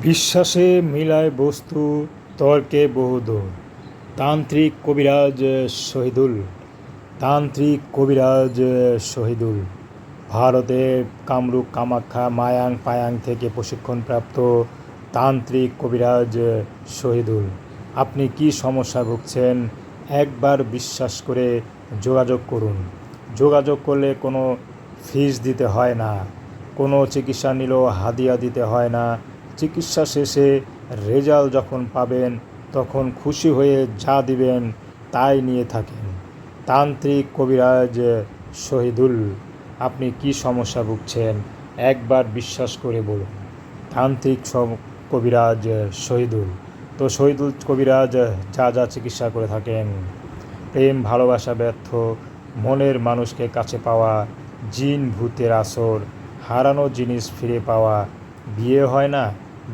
বিশ্বাসে মিলায় বস্তু, তর্কে বহুদূর। তান্ত্রিক কবিরাজ শহীদুল। তান্ত্রিক কবিরাজ শহীদুল ভারতের কামরূপ কামাখ্যা মায়াং পায়াং থেকে প্রশিক্ষণপ্রাপ্ত তান্ত্রিক কবিরাজ শহীদুল। আপনি কি সমস্যা ভুগছেন, একবার বিশ্বাস করে যোগাযোগ করুন। যোগাযোগ করলে কোনো ফিস দিতে হয় না, কোনো চিকিৎসা নিলেও হাদিয়া দিতে হয় না। চিকিৎসা শেষে রেজাল্ট যখন পাবেন তখন খুশি হয়ে যা দিবেন তাই নিয়ে থাকেন। তান্ত্রিক কবিরাজ শহীদুল। আপনি কি সমস্যা ভুগছেন, একবার বিশ্বাস করে বলুন। তান্ত্রিক কবিরাজ শহীদুল। তো শহীদুল কবিরাজ যা যা চিকিৎসা করে থাকেন: প্রেম ভালোবাসা ব্যর্থ, মনের মানুষকে কাছে পাওয়া, জিন ভূতের আসর, হারানো জিনিস ফিরে পাওয়া, বিয়ে হয় না,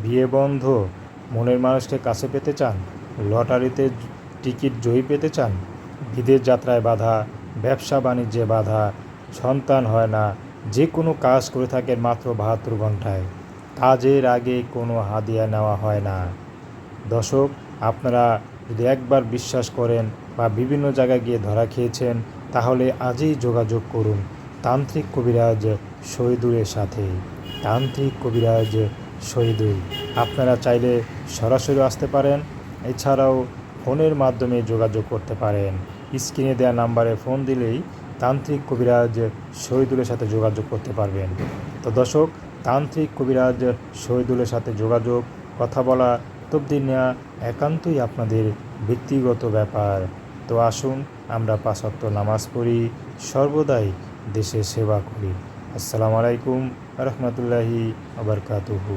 বিয়ে বন্ধ, মনের মানুষকে কাছে পেতে চান, লটারিতে টিকিট জয়ী পেতে চান, বিদেশ যাত্রায় বাধা, ব্যবসা বাণিজ্যে বাধা, সন্তান হয় না, যে কোনো কাজ করে থাকেন মাত্র ৭২ ঘন্টায়, কাজের আগে কোনো হাদিয়া নেওয়া হয় না। দর্শক, আপনারা যদি একবার বিশ্বাস করেন বা বিভিন্ন জায়গায় গিয়ে ধরা খেয়েছেন, তাহলে আজই যোগাযোগ করুন তান্ত্রিক কবিরাজ শহীদুলের সাথে। তান্ত্রিক কবিরাজ শহীদুল। আপনারা চাইলে সরাসরি আসতে পারেন, এছাড়াও ফোনের মাধ্যমে যোগাযোগ করতে পারেন। স্ক্রিনে দেওয়া নাম্বারে ফোন দিলেই তান্ত্রিক কবিরাজ শহীদুলের সাথে যোগাযোগ করতে পারবেন। তো দর্শক, তান্ত্রিক কবিরাজ শহীদুলের সাথে যোগাযোগ, কথা বলা, তবদিল নেওয়া একান্তই আপনাদের ব্যক্তিগত ব্যাপার। তো আসুন আমরা ৫ ওয়াক্ত নামাজ পড়ি, সর্বদাই দেশের সেবা করি। আসসালামু আলাইকুম রহমতুল্লাহি ওয়া বারাকাতুহু।